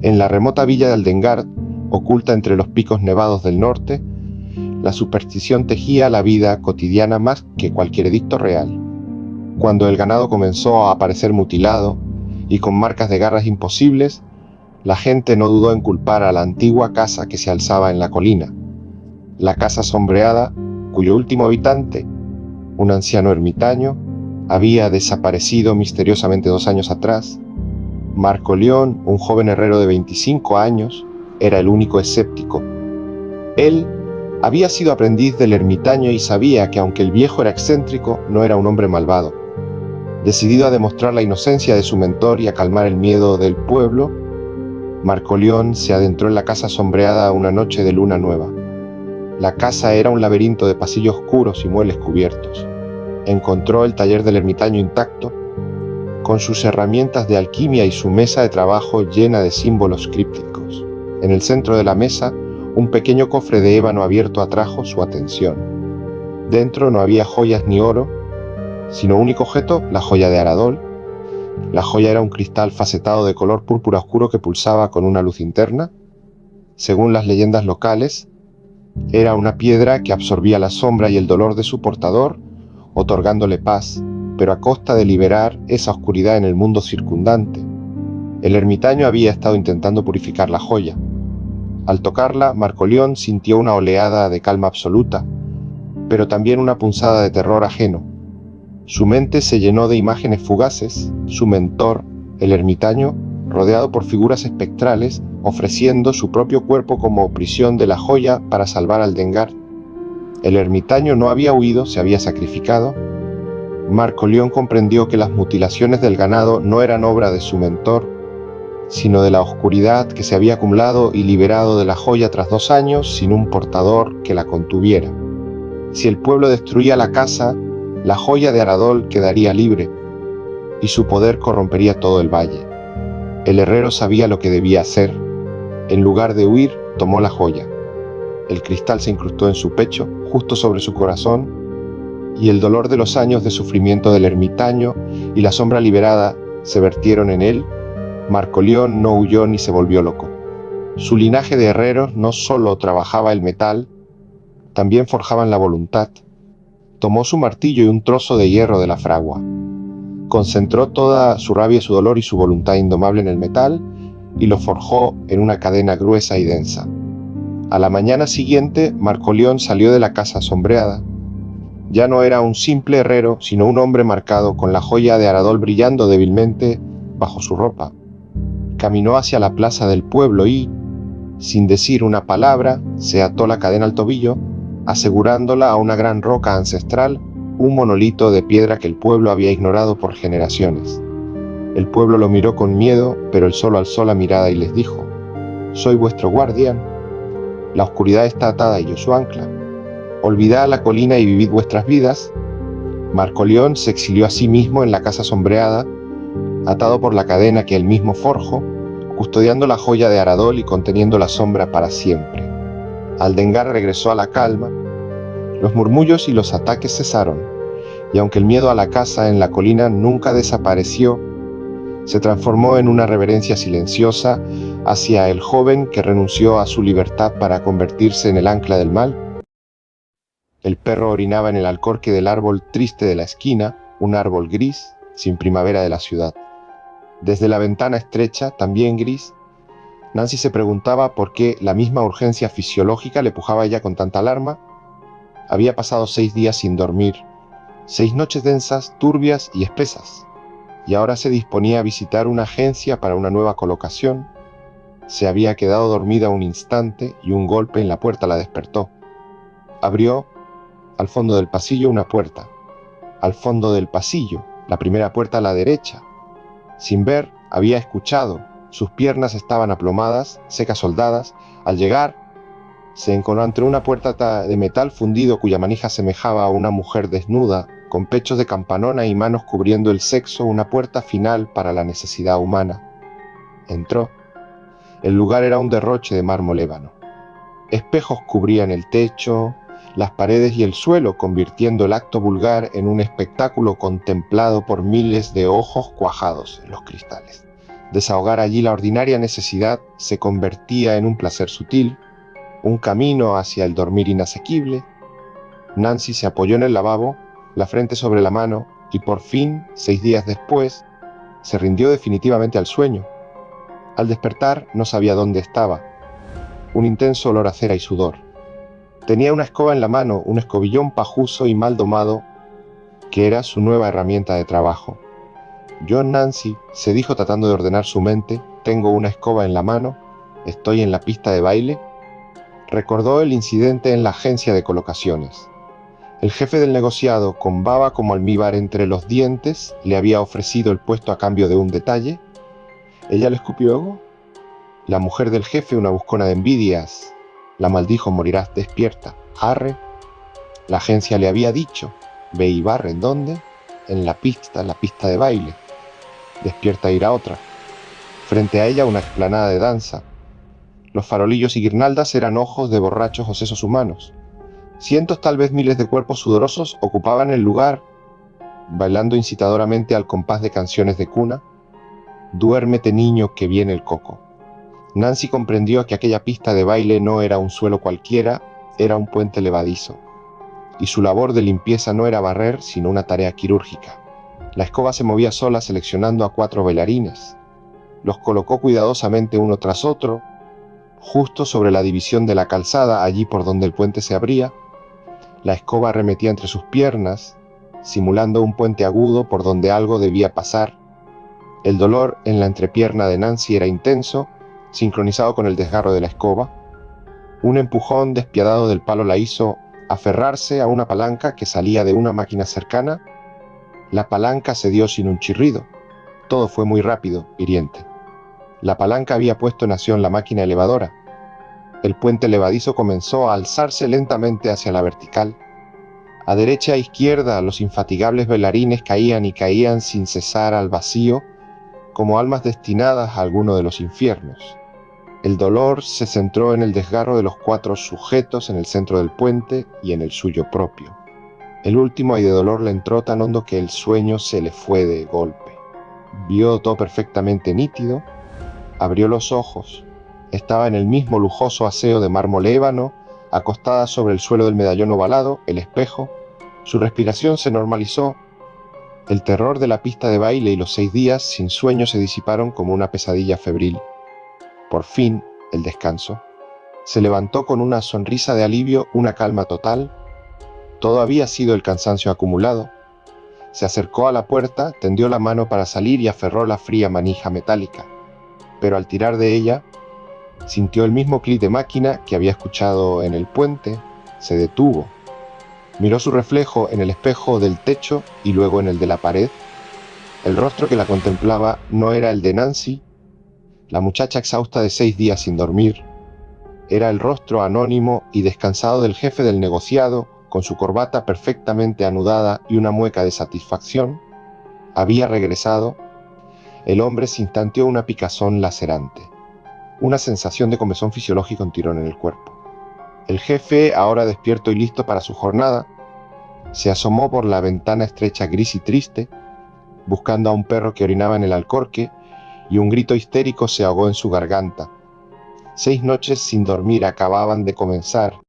En la remota villa de Aldengard, oculta entre los picos nevados del norte, la superstición tejía la vida cotidiana más que cualquier edicto real. Cuando el ganado comenzó a aparecer mutilado y con marcas de garras imposibles, la gente no dudó en culpar a la antigua casa que se alzaba en la colina. La casa sombreada, cuyo último habitante, un anciano ermitaño, había desaparecido misteriosamente 2 años atrás. Marco León, un joven herrero de 25 años, era el único escéptico. Él había sido aprendiz del ermitaño y sabía que aunque el viejo era excéntrico, no era un hombre malvado. Decidido a demostrar la inocencia de su mentor y a calmar el miedo del pueblo, Marco León se adentró en la casa sombreada una noche de luna nueva. La casa era un laberinto de pasillos oscuros y muebles cubiertos. Encontró el taller del ermitaño intacto, con sus herramientas de alquimia y su mesa de trabajo llena de símbolos crípticos. En el centro de la mesa, un pequeño cofre de ébano abierto atrajo su atención. Dentro no había joyas ni oro, sino único objeto, la joya de Aradol. La joya era un cristal facetado de color púrpura oscuro que pulsaba con una luz interna. Según las leyendas locales, era una piedra que absorbía la sombra y el dolor de su portador, otorgándole paz, pero a costa de liberar esa oscuridad en el mundo circundante. El ermitaño había estado intentando purificar la joya. Al tocarla, Marco León sintió una oleada de calma absoluta, pero también una punzada de terror ajeno. Su mente se llenó de imágenes fugaces, su mentor, el ermitaño, rodeado por figuras espectrales, ofreciendo su propio cuerpo como prisión de la joya para salvar a Aldengard. El ermitaño no había huido, se había sacrificado. Marco León comprendió que las mutilaciones del ganado no eran obra de su mentor, sino de la oscuridad que se había acumulado y liberado de la joya tras 2 años sin un portador que la contuviera. Si el pueblo destruía la casa, la joya de Aradol quedaría libre, y su poder corrompería todo el valle. El herrero sabía lo que debía hacer. En lugar de huir, tomó la joya. El cristal se incrustó en su pecho, justo sobre su corazón, y el dolor de los años de sufrimiento del ermitaño y la sombra liberada se vertieron en él. Marco León no huyó ni se volvió loco. Su linaje de herreros no solo trabajaba el metal, también forjaban la voluntad. Tomó su martillo y un trozo de hierro de la fragua. Concentró toda su rabia, su dolor y su voluntad indomable en el metal y lo forjó en una cadena gruesa y densa. A la mañana siguiente, Marco León salió de la casa sombreada. Ya no era un simple herrero, sino un hombre marcado con la joya de Aradol brillando débilmente bajo su ropa. Caminó hacia la plaza del pueblo y, sin decir una palabra, se ató la cadena al tobillo, asegurándola a una gran roca ancestral, un monolito de piedra que el pueblo había ignorado por generaciones. El pueblo lo miró con miedo, pero él solo alzó la mirada y les dijo: «Soy vuestro guardián. La oscuridad está atada y yo su ancla. Olvidad la colina y vivid vuestras vidas». Marco León se exilió a sí mismo en la casa sombreada, atado por la cadena que él mismo forjó, custodiando la joya de Aradol y conteniendo la sombra para siempre. Aldengard regresó a la calma. Los murmullos y los ataques cesaron, y aunque el miedo a la casa en la colina nunca desapareció, se transformó en una reverencia silenciosa hacia el joven que renunció a su libertad para convertirse en el ancla del mal. El perro orinaba en el alcorque del árbol triste de la esquina, un árbol gris, sin primavera de la ciudad. Desde la ventana estrecha, también gris, Nancy se preguntaba por qué la misma urgencia fisiológica le pujaba ya con tanta alarma. Había pasado 6 días sin dormir, 6 noches densas, turbias y espesas, y ahora se disponía a visitar una agencia para una nueva colocación. Se había quedado dormida un instante y un golpe en la puerta la despertó. Abrió, al fondo del pasillo, una puerta. Al fondo del pasillo, la primera puerta a la derecha. Sin ver, había escuchado. Sus piernas estaban aplomadas, secas soldadas. Al llegar, se encontró ante una puerta de metal fundido cuya manija semejaba a una mujer desnuda, con pechos de campanona y manos cubriendo el sexo, una puerta final para la necesidad humana. Entró. El lugar era un derroche de mármol ébano. Espejos cubrían el techo, las paredes y el suelo, convirtiendo el acto vulgar en un espectáculo contemplado por miles de ojos cuajados en los cristales. Desahogar allí la ordinaria necesidad se convertía en un placer sutil, un camino hacia el dormir inasequible. Nancy se apoyó en el lavabo, la frente sobre la mano, y por fin, 6 días después, se rindió definitivamente al sueño. Al despertar no sabía dónde estaba. Un intenso olor a cera y sudor. Tenía una escoba en la mano, un escobillón pajuso y mal domado, que era su nueva herramienta de trabajo. Yo, Nancy, se dijo tratando de ordenar su mente, tengo una escoba en la mano, estoy en la pista de baile. Recordó el incidente en la agencia de colocaciones. El jefe del negociado, con baba como almíbar entre los dientes, le había ofrecido el puesto a cambio de un detalle. Ella le escupió. La mujer del jefe, una buscona de envidias, la maldijo, morirás despierta. Arre. La agencia le había dicho, ve y barre. ¿En dónde? En la pista de baile. Despierta ir a otra. Frente a ella una explanada de danza. Los farolillos y guirnaldas eran ojos de borrachos o sesos humanos. Cientos, tal vez miles de cuerpos sudorosos ocupaban el lugar, bailando incitadoramente al compás de canciones de cuna. Duérmete, niño, que viene el coco. Nancy comprendió que aquella pista de baile no era un suelo cualquiera, era un puente levadizo. Y su labor de limpieza no era barrer, sino una tarea quirúrgica. La escoba se movía sola seleccionando a 4 bailarines. Los colocó cuidadosamente uno tras otro, justo sobre la división de la calzada, allí por donde el puente se abría. La escoba arremetía entre sus piernas, simulando un puente agudo por donde algo debía pasar. El dolor en la entrepierna de Nancy era intenso, sincronizado con el desgarro de la escoba. Un empujón despiadado del palo la hizo aferrarse a una palanca que salía de una máquina cercana. La palanca cedió sin un chirrido. Todo fue muy rápido, hiriente. La palanca había puesto en acción la máquina elevadora. El puente levadizo comenzó a alzarse lentamente hacia la vertical. A derecha e izquierda, los infatigables bailarines caían y caían sin cesar al vacío, como almas destinadas a alguno de los infiernos. El dolor se centró en el desgarro de los 4 sujetos en el centro del puente y en el suyo propio. El último aire de dolor le entró tan hondo que el sueño se le fue de golpe. Vio todo perfectamente nítido, abrió los ojos. Estaba en el mismo lujoso aseo de mármol ébano, acostada sobre el suelo del medallón ovalado, el espejo. Su respiración se normalizó. El terror de la pista de baile y los 6 días sin sueño se disiparon como una pesadilla febril. Por fin, el descanso. Se levantó con una sonrisa de alivio, una calma total. Todo había sido el cansancio acumulado. Se acercó a la puerta, tendió la mano para salir y aferró la fría manija metálica. Pero al tirar de ella, sintió el mismo clic de máquina que había escuchado en el puente. Se detuvo. Miró su reflejo en el espejo del techo y luego en el de la pared. El rostro que la contemplaba no era el de Nancy, la muchacha exhausta de 6 días sin dormir. Era el rostro anónimo y descansado del jefe del negociado, con su corbata perfectamente anudada y una mueca de satisfacción. Había regresado. El hombre se instanteó una picazón lacerante. Una sensación de comezón fisiológica, un tirón en el cuerpo. El jefe, ahora despierto y listo para su jornada, se asomó por la ventana estrecha gris y triste, buscando a un perro que orinaba en el alcorque, y un grito histérico se ahogó en su garganta. 6 noches sin dormir acababan de comenzar,